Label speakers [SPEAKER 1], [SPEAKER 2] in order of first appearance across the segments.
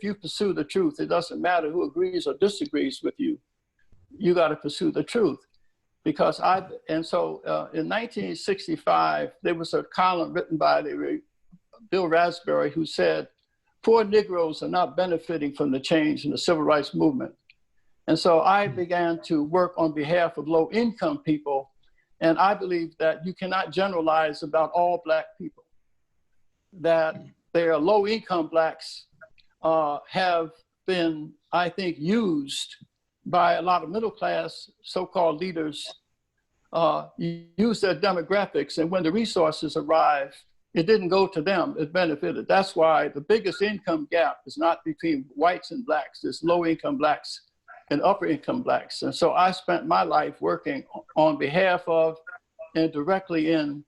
[SPEAKER 1] you pursue the truth, it doesn't matter who agrees or disagrees with you. You got to pursue the truth. Because in 1965, there was a column written by Bill Raspberry who said, poor Negroes are not benefiting from the change in the civil rights movement. And so I began to work on behalf of low-income people. And I believe that you cannot generalize about all Black people, that there are low-income Blacks have been, I think, used by a lot of middle-class so-called leaders, use their demographics, and when the resources arrive, it didn't go to them, it benefited. That's why the biggest income gap is not between whites and Blacks, it's low-income Blacks and upper-income Blacks. And so I spent my life working on behalf of and directly in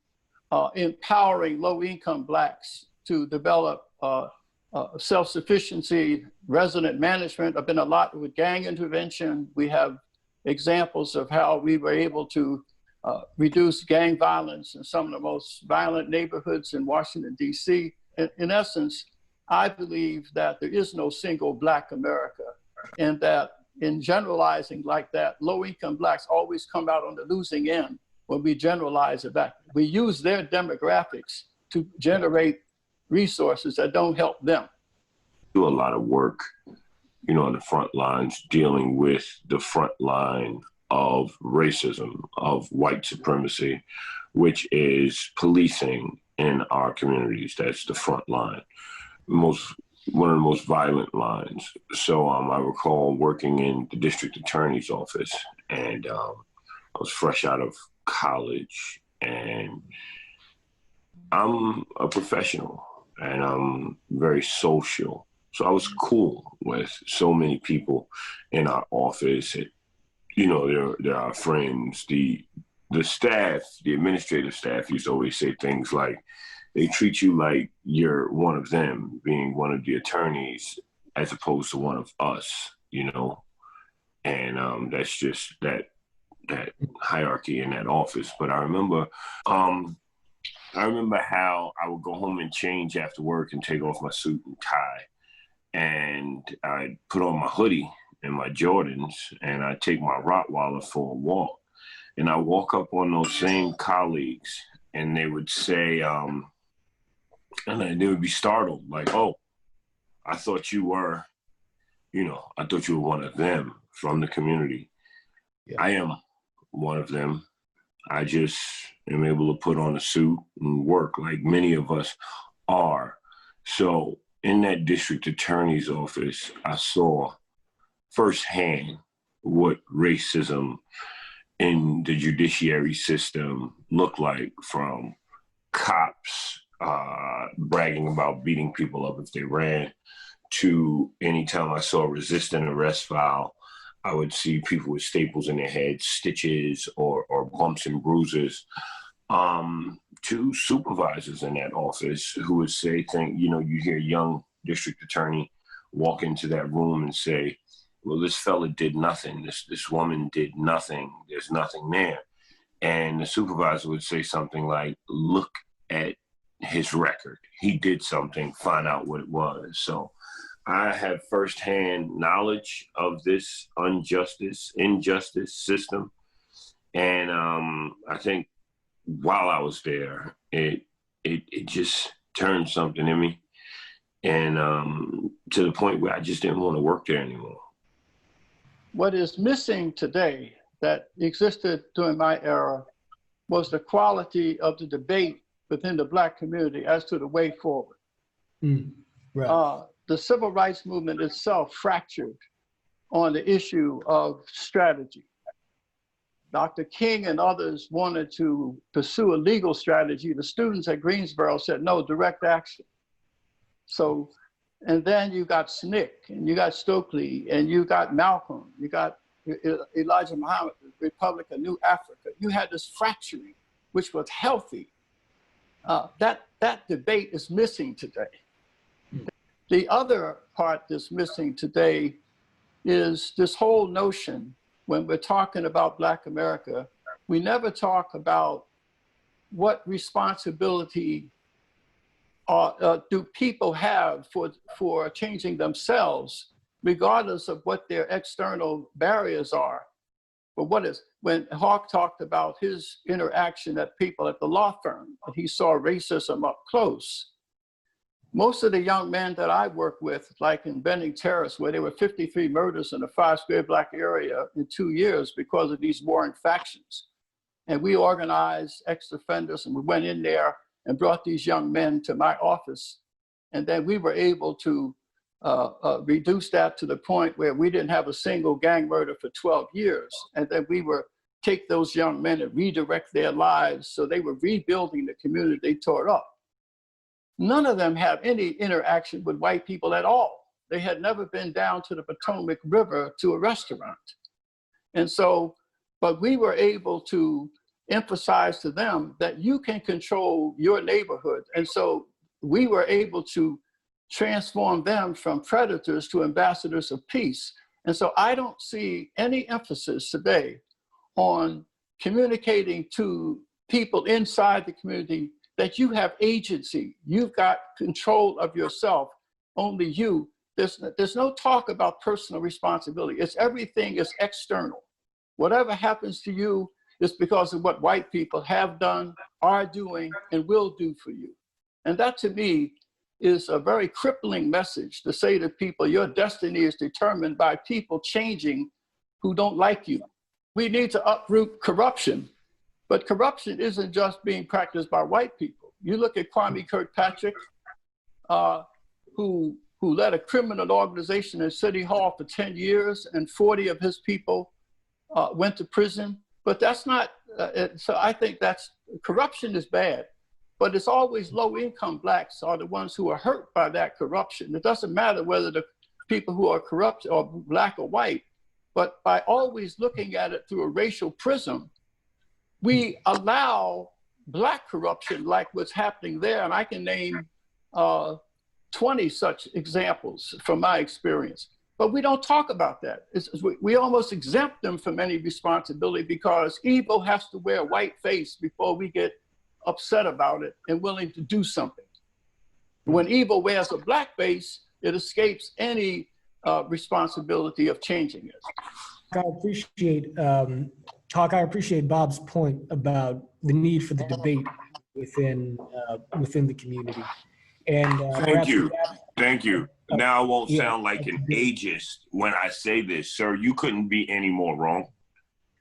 [SPEAKER 1] empowering low-income Blacks to develop self-sufficiency, resident management. I've been a lot with gang intervention. We have examples of how we were able to reduce gang violence in some of the most violent neighborhoods in Washington, D.C. In essence, I believe that there is no single Black America, and that in generalizing like that, low-income Blacks always come out on the losing end when we generalize it back. We use their demographics to generate resources that don't help them.
[SPEAKER 2] Do a lot of work, you know, on the front lines, dealing with the front line of racism, of white supremacy, which is policing in our communities. That's the front line, one of the most violent lines. So I recall working in the district attorney's office, and I was fresh out of college, and I'm a professional and I'm very social. So I was cool with so many people in our office. You know, they're our friends. The staff, the administrative staff used to always say things like, they treat you like you're one of them, being one of the attorneys, as opposed to one of us, you know? And that's just that hierarchy in that office. But I remember how I would go home and change after work and take off my suit and tie. And I'd put on my hoodie and my Jordans, and I'd take my Rottweiler for a walk. And I walk up on those same colleagues, and they would say, and they would be startled, like, oh, I thought you were, I thought you were one of them from the community. Yeah. I am one of them. I just am able to put on a suit and work like many of us are. So in that district attorney's office, I saw firsthand what racism in the judiciary system looked like, from cops bragging about beating people up if they ran, to anytime I saw a resistant arrest file, I would see people with staples in their heads, stitches or bumps and bruises, to supervisors in that office who would say, you hear a young district attorney walk into that room and say, well, this fella did nothing. This woman did nothing. There's nothing there. And the supervisor would say something like, look at his record. He did something, find out what it was. So I have firsthand knowledge of this injustice system. And I think while I was there, it just turned something in me. And to the point where I just didn't want to work there anymore.
[SPEAKER 1] What is missing today that existed during my era was the quality of the debate within the Black community as to the way forward. Right. The civil rights movement itself fractured on the issue of strategy. Dr. King and others wanted to pursue a legal strategy. The students at Greensboro said, no, direct action. So, and then you got SNCC, and you got Stokely, and you got Malcolm, you got Elijah Muhammad, the Republic of New Africa. You had this fracturing, which was healthy. That debate is missing today. The other part that's missing today is this whole notion, when we're talking about Black America, we never talk about what responsibility do people have for changing themselves, regardless of what their external barriers are? But when Hawke talked about his interaction at people at the law firm, and he saw racism up close, most of the young men that I work with, like in Benning Terrace, where there were 53 murders in a 5 square block area in 2 years because of these warring factions. And we organized ex-offenders, and we went in there and brought these young men to my office. And then we were able to reduce that to the point where we didn't have a single gang murder for 12 years. And then we were take those young men and redirect their lives so they were rebuilding the community they tore up. None of them have any interaction with white people at all. They had never been down to the Potomac River to a restaurant. And so, but we were able to emphasize to them that you can control your neighborhood. And so we were able to transform them from predators to ambassadors of peace. And so I don't see any emphasis today on communicating to people inside the community that you have agency, you've got control of yourself, only you. There's no talk about personal responsibility. It's everything is external. Whatever happens to you is because of what white people have done, are doing, and will do for you. And that to me is a very crippling message to say to people, your destiny is determined by people changing who don't like you. We need to uproot corruption. But corruption isn't just being practiced by white people. You look at Kwame Kirkpatrick, who led a criminal organization in City Hall for 10 years, and 40 of his people went to prison. But that's not, so I think corruption is bad, but it's always low-income blacks are the ones who are hurt by that corruption. It doesn't matter whether the people who are corrupt are black or white, but by always looking at it through a racial prism, we allow black corruption like what's happening there. And I can name 20 such examples from my experience, but we don't talk about that. We almost exempt them from any responsibility because evil has to wear a white face before we get upset about it and willing to do something. When evil wears a black face, it escapes any responsibility of changing it.
[SPEAKER 3] I appreciate Hawke, I appreciate Bob's point about the need for the debate within the community. And
[SPEAKER 2] Thank you. Now I won't sound like an ageist when I say this, sir. You couldn't be any more wrong.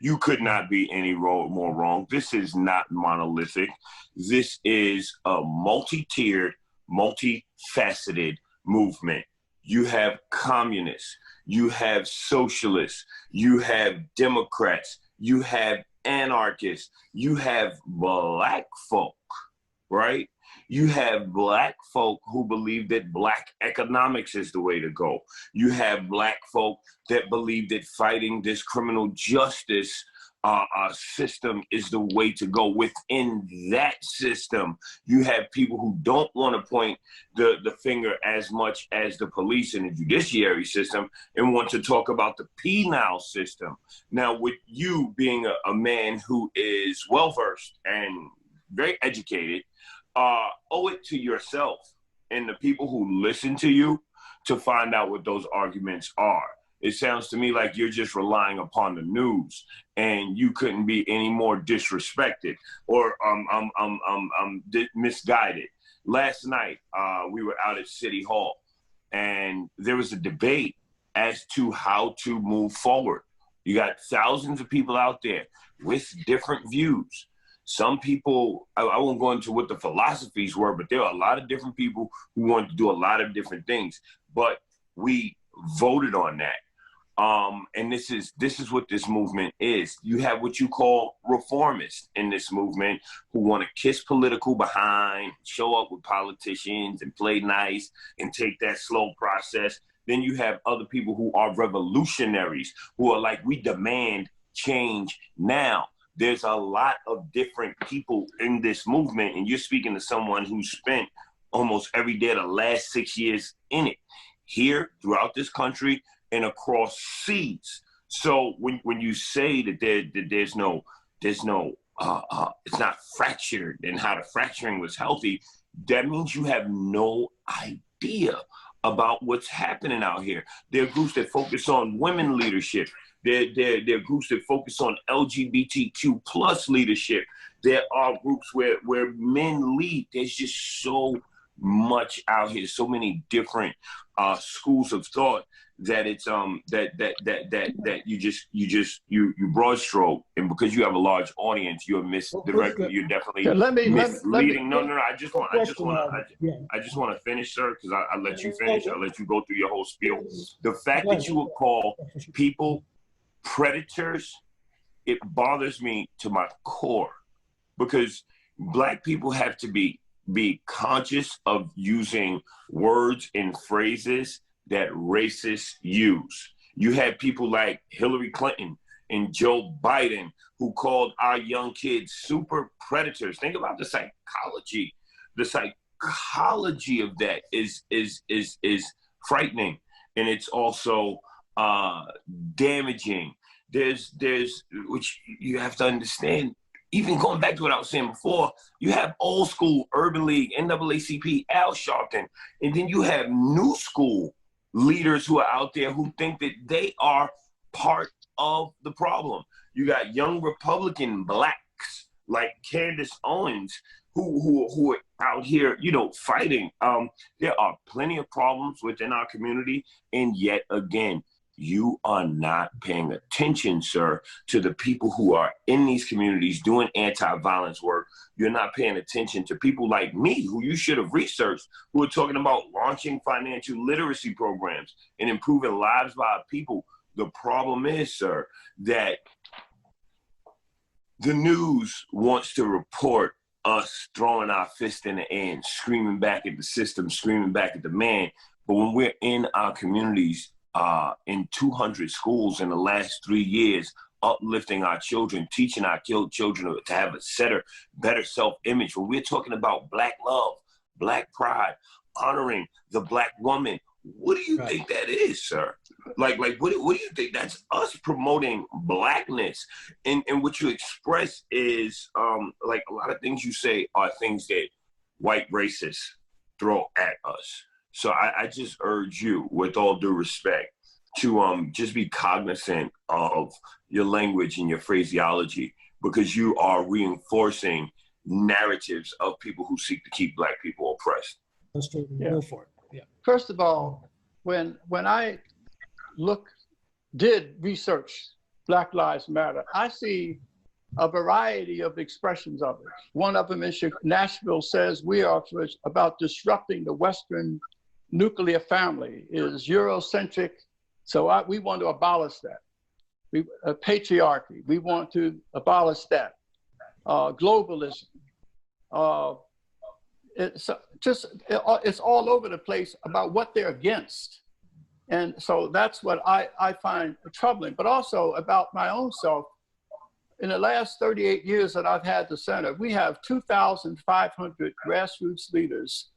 [SPEAKER 2] You could not be any more wrong. This is not monolithic. This is a multi-tiered, multifaceted movement. You have communists, you have socialists, you have Democrats, you have anarchists, you have black folk, right? You have black folk who believe that black economics is the way to go. You have black folk that believe that fighting this criminal justice system is the way to go. Within that system, you have people who don't want to point the finger as much as the police and the judiciary system and want to talk about the penal system. Now, with you being a man who is well-versed and very educated, owe it to yourself and the people who listen to you to find out what those arguments are. It sounds to me like you're just relying upon the news, and you couldn't be any more disrespected or misguided. Last night, we were out at City Hall, and there was a debate as to how to move forward. You got thousands of people out there with different views. Some people, I won't go into what the philosophies were, but there are a lot of different people who wanted to do a lot of different things. But we voted on that. And this is what this movement is. You have what you call reformists in this movement who want to kiss political behind, show up with politicians and play nice and take that slow process. Then you have other people who are revolutionaries who are like, we demand change now. There's a lot of different people in this movement, and you're speaking to someone who spent almost every day of the last 6 years in it, here, throughout this country, and across seas. So when you say that there's no it's not fractured and how the fracturing was healthy, that means you have no idea about what's happening out here. There are groups that focus on women leadership. There are groups that focus on LGBTQ plus leadership. There are groups where men lead. There's just so much out here, so many different schools of thought that it's that you broad stroke, and because you have a large audience, you're misdirecting. You're definitely misleading. No. I just want to finish, sir, because I let you finish. I'll let you go through your whole spiel. The fact that you would call people predators, it bothers me to my core, because Black people have to be conscious of using words and phrases that racists use. You had people like Hillary Clinton and Joe Biden who called our young kids super predators. Think about the psychology. The psychology of that is frightening, and it's also damaging. There's which you have to understand. Even going back to what I was saying before, you have old school Urban League, NAACP, Al Sharpton, and then you have new school leaders who are out there who think that they are part of the problem. You got young Republican Blacks like Candace Owens who are out here, fighting. There are plenty of problems within our community, and yet again, you are not paying attention, sir, to the people who are in these communities doing anti-violence work. You're not paying attention to people like me, who you should have researched, who are talking about launching financial literacy programs and improving lives by our people. The problem is, sir, that the news wants to report us throwing our fist in the air and screaming back at the system, screaming back at the man. But when we're in our communities, in 200 schools in the last 3 years, uplifting our children, teaching our children to have a better self-image. When we're talking about Black love, Black pride, honoring the Black woman, what do you think that is, sir? Like what do you think? That's us promoting Blackness. And what you express is, like a lot of things you say are things that white racists throw at us. So I just urge you, with all due respect, to just be cognizant of your language and your phraseology, because you are reinforcing narratives of people who seek to keep Black people oppressed.
[SPEAKER 3] Go for it. Yeah.
[SPEAKER 1] First of all, when I did research Black Lives Matter, I see a variety of expressions of it. One of them in Nashville says we are about disrupting the Western nuclear family, is Eurocentric. So we want to abolish that. Patriarchy, we want to abolish that. Globalism. It's all over the place about what they're against. And so that's what I find troubling, but also about my own self. In the last 38 years that I've had the center, we have 2,500 grassroots leaders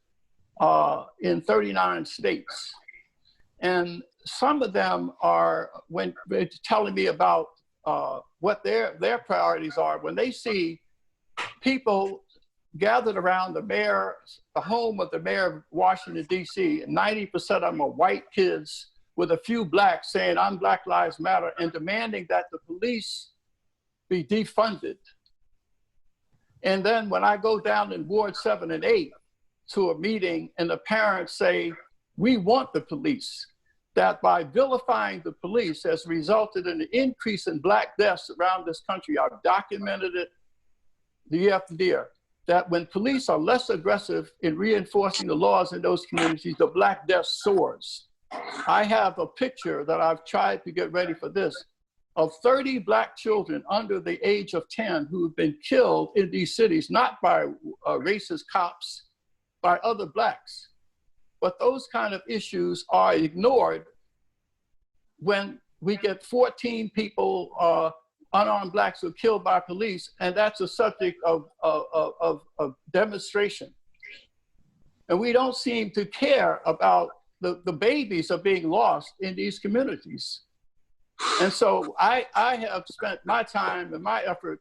[SPEAKER 1] in 39 states. And some of them are, when they're telling me about what their priorities are, when they see people gathered around the home of the mayor of Washington, D.C., and 90% of them are white kids with a few Blacks saying, I'm Black Lives Matter, and demanding that the police be defunded. And then when I go down in Ward 7 and 8 to a meeting and the parents say, we want the police, that by vilifying the police has resulted in an increase in Black deaths around this country. I've documented it year after year, that when police are less aggressive in reinforcing the laws in those communities, the Black death soars. I have a picture that I've tried to get ready for this, of 30 Black children under the age of 10 who have been killed in these cities, not by racist cops, by other Blacks. But those kind of issues are ignored when we get 14 people, unarmed Blacks, who are killed by police, and that's a subject of demonstration. And we don't seem to care about the babies are being lost in these communities. And so I have spent my time and my effort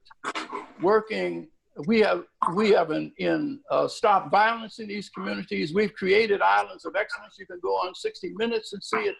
[SPEAKER 1] working we have stopped violence in these communities. We've created islands of excellence. You can go on 60 Minutes and see it.